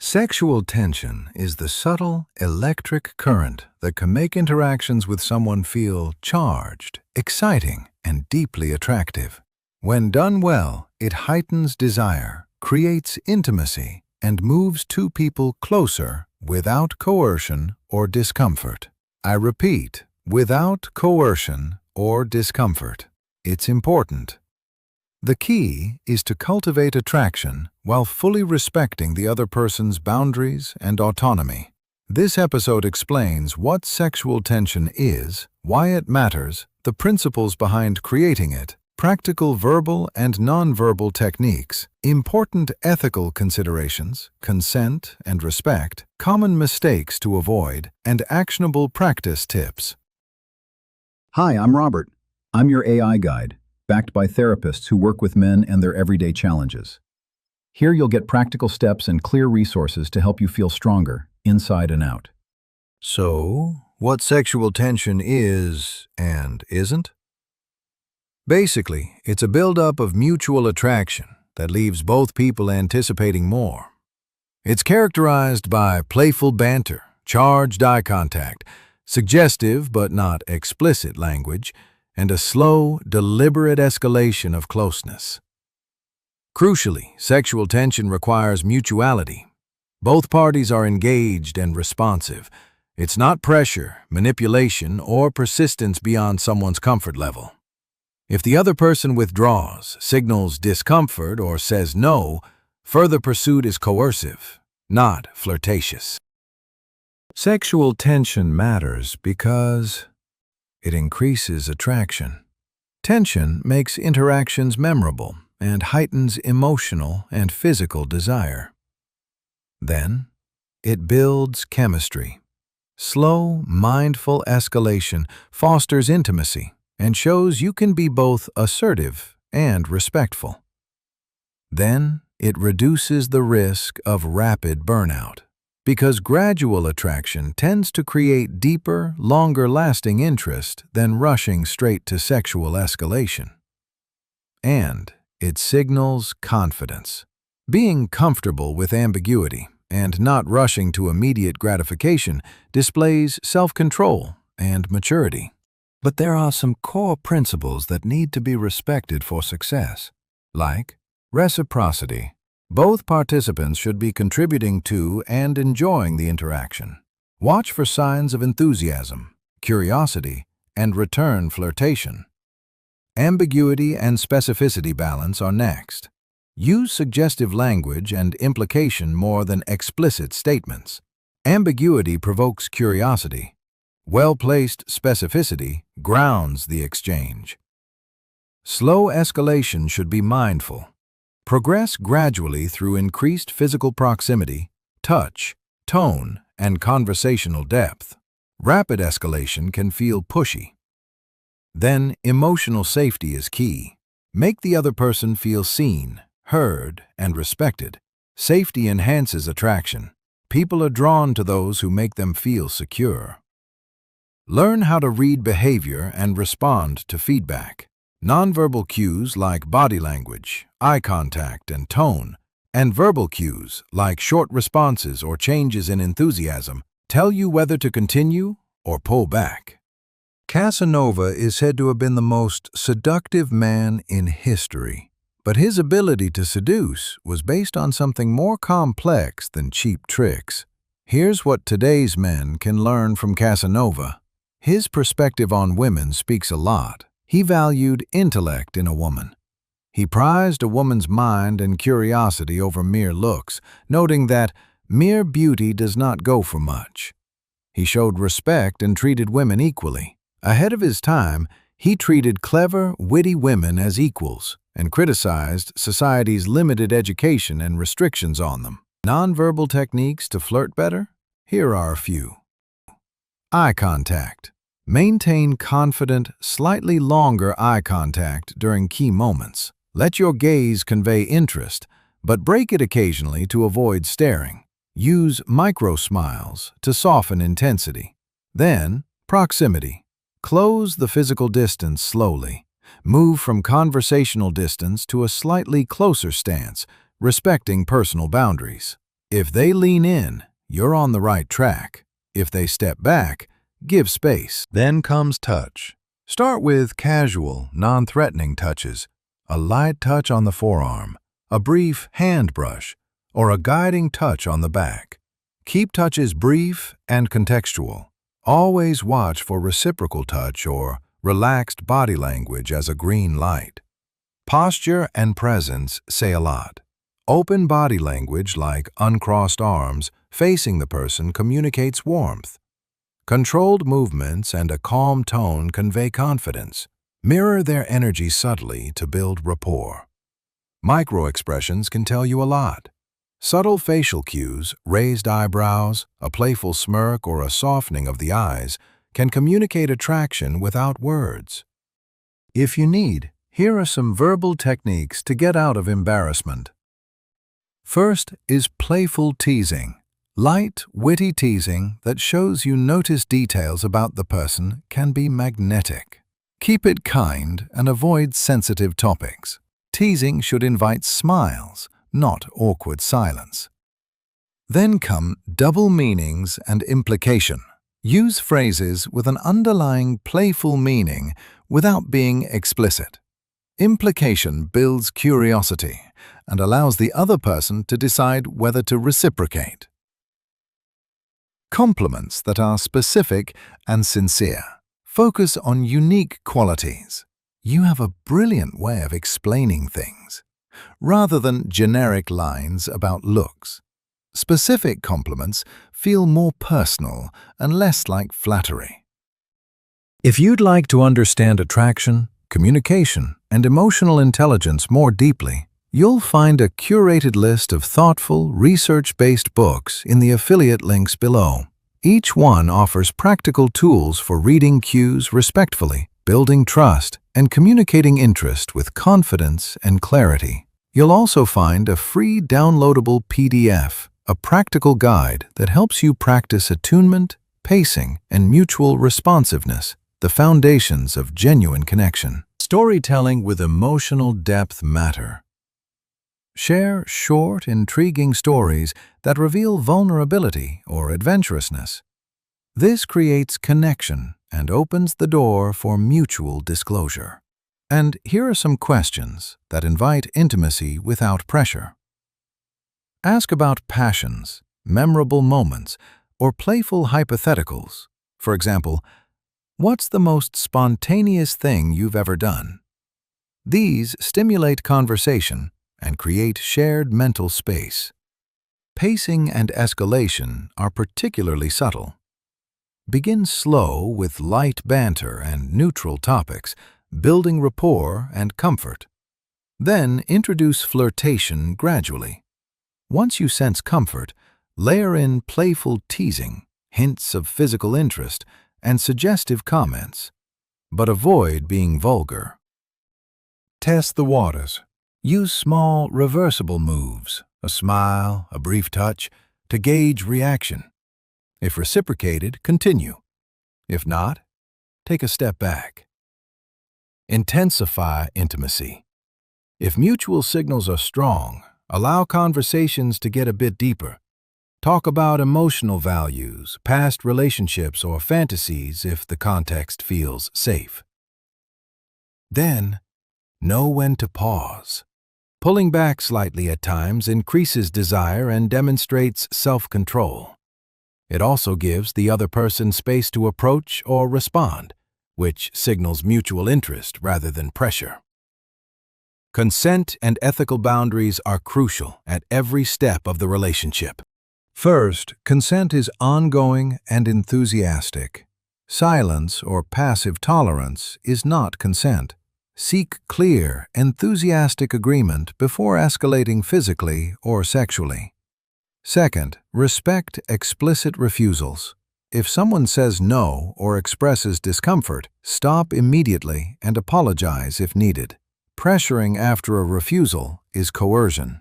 Sexual tension is the subtle, electric current that can make interactions with someone feel charged, exciting, and deeply attractive. When done well, it heightens desire, creates intimacy, and moves two people closer without coercion or discomfort. I repeat, without coercion or discomfort. It's important. The key is to cultivate attraction while fully respecting the other person's boundaries and autonomy. This episode explains what sexual tension is, why it matters, the principles behind creating it, practical verbal and nonverbal techniques, important ethical considerations, consent and respect, common mistakes to avoid, and actionable practice tips. Hi, I'm Robert. I'm your AI guide, backed by therapists who work with men and their everyday challenges. Here you'll get practical steps and clear resources to help you feel stronger, inside and out. So, what sexual tension is and isn't? Basically, it's a buildup of mutual attraction that leaves both people anticipating more. It's characterized by playful banter, charged eye contact, suggestive but not explicit language, and a slow, deliberate escalation of closeness. Crucially, sexual tension requires mutuality. Both parties are engaged and responsive. It's not pressure, manipulation, or persistence beyond someone's comfort level. If the other person withdraws, signals discomfort, or says no, further pursuit is coercive, not flirtatious. Sexual tension matters because it increases attraction. Tension makes interactions memorable and heightens emotional and physical desire. Then, it builds chemistry. Slow, mindful escalation fosters intimacy and shows you can be both assertive and respectful. Then, it reduces the risk of rapid burnout, because gradual attraction tends to create deeper, longer-lasting interest than rushing straight to sexual escalation. And it signals confidence. Being comfortable with ambiguity and not rushing to immediate gratification displays self-control and maturity. But there are some core principles that need to be respected for success, like reciprocity. Both participants should be contributing to and enjoying the interaction. Watch for signs of enthusiasm, curiosity, and return flirtation. Ambiguity and specificity balance are next. Use suggestive language and implication more than explicit statements. Ambiguity provokes curiosity. Well-placed specificity grounds the exchange. Slow escalation should be mindful. Progress gradually through increased physical proximity, touch, tone, and conversational depth. Rapid escalation can feel pushy. Then, emotional safety is key. Make the other person feel seen, heard, and respected. Safety enhances attraction. People are drawn to those who make them feel secure. Learn how to read behavior and respond to feedback. Nonverbal cues like body language, eye contact, and tone, and verbal cues like short responses or changes in enthusiasm tell you whether to continue or pull back. Casanova is said to have been the most seductive man in history, but his ability to seduce was based on something more complex than cheap tricks. Here's what today's men can learn from Casanova. His perspective on women speaks a lot. He valued intellect in a woman. He prized a woman's mind and curiosity over mere looks, noting that mere beauty does not go for much. He showed respect and treated women equally. Ahead of his time, he treated clever, witty women as equals and criticized society's limited education and restrictions on them. Nonverbal techniques to flirt better? Here are a few. Eye contact. Maintain confident, slightly longer eye contact during key moments. Let your gaze convey interest, but break it occasionally to avoid staring. Use micro-smiles to soften intensity. Then, proximity. Close the physical distance slowly. Move from conversational distance to a slightly closer stance, respecting personal boundaries. If they lean in, you're on the right track. If they step back, give space. Then comes touch. Start with casual, non-threatening touches, a light touch on the forearm, a brief hand brush, or a guiding touch on the back. Keep touches brief and contextual. Always watch for reciprocal touch or relaxed body language as a green light. Posture and presence say a lot. Open body language like uncrossed arms facing the person communicates warmth. Controlled movements and a calm tone convey confidence. Mirror their energy subtly to build rapport. Micro-expressions can tell you a lot. Subtle facial cues, raised eyebrows, a playful smirk, or a softening of the eyes can communicate attraction without words. If you need, here are some verbal techniques to get out of embarrassment. First is playful teasing. Light, witty teasing that shows you notice details about the person can be magnetic. Keep it kind and avoid sensitive topics. Teasing should invite smiles, not awkward silence. Then come double meanings and implication. Use phrases with an underlying playful meaning without being explicit. Implication builds curiosity and allows the other person to decide whether to reciprocate. Compliments that are specific and sincere. Focus on unique qualities. You have a brilliant way of explaining things, rather than generic lines about looks. Specific compliments feel more personal and less like flattery. If you'd like to understand attraction, communication, and emotional intelligence more deeply, you'll find a curated list of thoughtful, research-based books in the affiliate links below. Each one offers practical tools for reading cues respectfully, building trust, and communicating interest with confidence and clarity. You'll also find a free downloadable PDF, a practical guide that helps you practice attunement, pacing, and mutual responsiveness, the foundations of genuine connection. Storytelling with emotional depth matter. Share short, intriguing stories that reveal vulnerability or adventurousness. This creates connection and opens the door for mutual disclosure. And here are some questions that invite intimacy without pressure. Ask about passions, memorable moments, or playful hypotheticals. For example, what's the most spontaneous thing you've ever done? These stimulate conversation and create shared mental space. Pacing and escalation are particularly subtle. Begin slow with light banter and neutral topics, building rapport and comfort. Then introduce flirtation gradually. Once you sense comfort, layer in playful teasing, hints of physical interest, and suggestive comments, but avoid being vulgar. Test the waters. Use small, reversible moves, a smile, a brief touch, to gauge reaction. If reciprocated, continue. If not, take a step back. Intensify intimacy. If mutual signals are strong, allow conversations to get a bit deeper. Talk about emotional values, past relationships, or fantasies if the context feels safe. Then, know when to pause. Pulling back slightly at times increases desire and demonstrates self-control. It also gives the other person space to approach or respond, which signals mutual interest rather than pressure. Consent and ethical boundaries are crucial at every step of the relationship. First, consent is ongoing and enthusiastic. Silence or passive tolerance is not consent. Seek clear, enthusiastic agreement before escalating physically or sexually. Second, respect explicit refusals. If someone says no or expresses discomfort, stop immediately and apologize if needed. Pressuring after a refusal is coercion.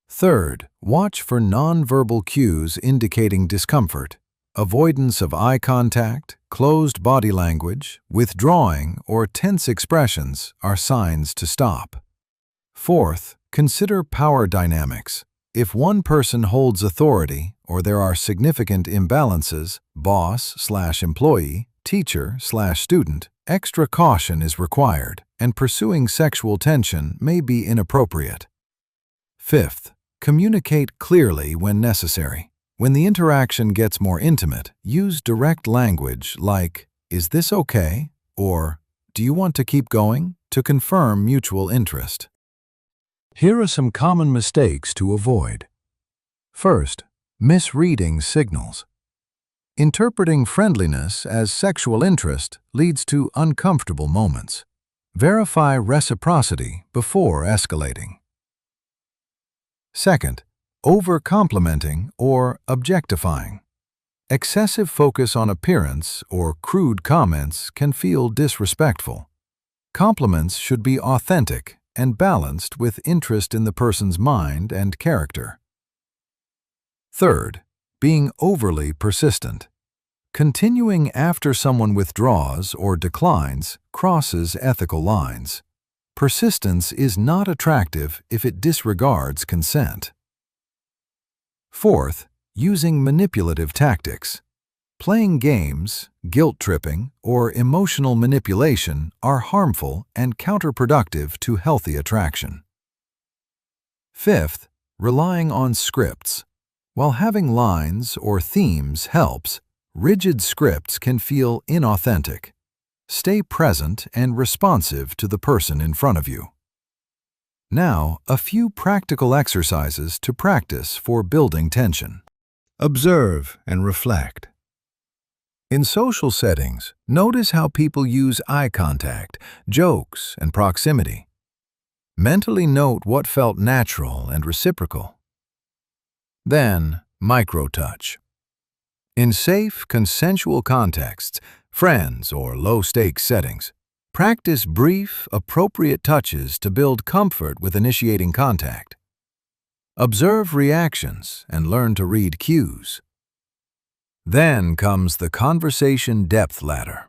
Third, watch for nonverbal cues indicating discomfort. Avoidance of eye contact, closed body language, withdrawing, or tense expressions are signs to stop. Fourth, consider power dynamics. If one person holds authority or there are significant imbalances, boss/employee, teacher/student, extra caution is required, and pursuing sexual tension may be inappropriate. Fifth, communicate clearly when necessary. When the interaction gets more intimate, use direct language like, "Is this okay?" or "Do you want to keep going?" to confirm mutual interest. Here are some common mistakes to avoid. First, misreading signals. Interpreting friendliness as sexual interest leads to uncomfortable moments. Verify reciprocity before escalating. Second, over-complimenting or objectifying. Excessive focus on appearance or crude comments can feel disrespectful. Compliments should be authentic and balanced with interest in the person's mind and character. Third, being overly persistent. Continuing after someone withdraws or declines crosses ethical lines. Persistence is not attractive if it disregards consent. Fourth, using manipulative tactics. Playing games, guilt-tripping, or emotional manipulation are harmful and counterproductive to healthy attraction. Fifth, relying on scripts. While having lines or themes helps, rigid scripts can feel inauthentic. Stay present and responsive to the person in front of you. Now, a few practical exercises to practice for building tension. Observe and reflect. In social settings, notice how people use eye contact, jokes, and proximity. Mentally note what felt natural and reciprocal. Then, micro-touch. In safe, consensual contexts, friends, or low-stakes settings, practice brief, appropriate touches to build comfort with initiating contact. Observe reactions and learn to read cues. Then comes the conversation depth ladder.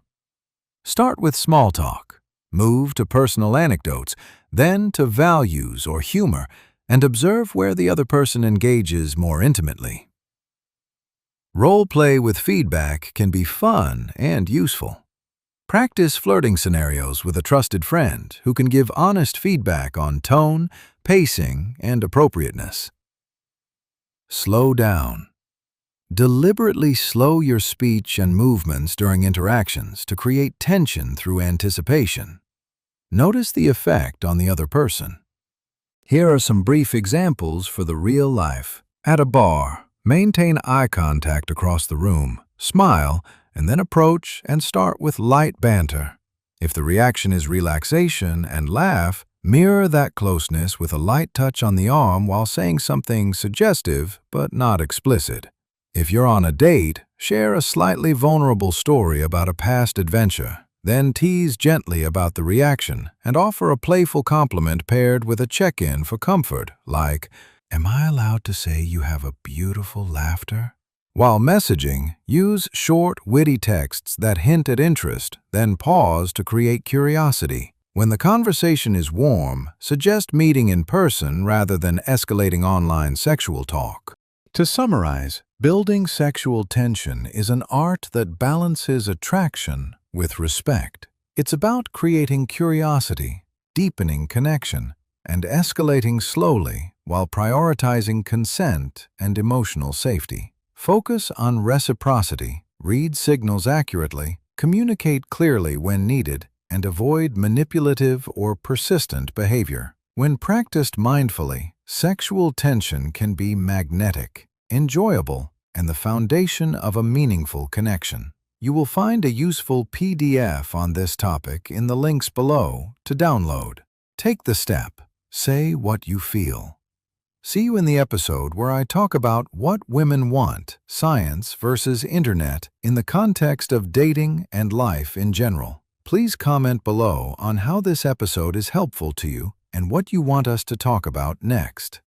Start with small talk, move to personal anecdotes, then to values or humor, and observe where the other person engages more intimately. Role play with feedback can be fun and useful. Practice flirting scenarios with a trusted friend who can give honest feedback on tone, pacing, and appropriateness. Slow down. Deliberately slow your speech and movements during interactions to create tension through anticipation. Notice the effect on the other person. Here are some brief examples for the real life. At a bar, maintain eye contact across the room, smile, and then approach and start with light banter. If the reaction is relaxation and laugh, mirror that closeness with a light touch on the arm while saying something suggestive but not explicit. If you're on a date, share a slightly vulnerable story about a past adventure, then tease gently about the reaction and offer a playful compliment paired with a check-in for comfort, like, "Am I allowed to say you have a beautiful laughter?" While messaging, use short, witty texts that hint at interest, then pause to create curiosity. When the conversation is warm, suggest meeting in person rather than escalating online sexual talk. To summarize, building sexual tension is an art that balances attraction with respect. It's about creating curiosity, deepening connection, and escalating slowly while prioritizing consent and emotional safety. Focus on reciprocity, read signals accurately, communicate clearly when needed, and avoid manipulative or persistent behavior. When practiced mindfully, sexual tension can be magnetic, enjoyable, and the foundation of a meaningful connection. You will find a useful PDF on this topic in the links below to download. Take the step. Say what you feel. See you in the episode where I talk about what women want, science versus internet, in the context of dating and life in general. Please comment below on how this episode is helpful to you and what you want us to talk about next.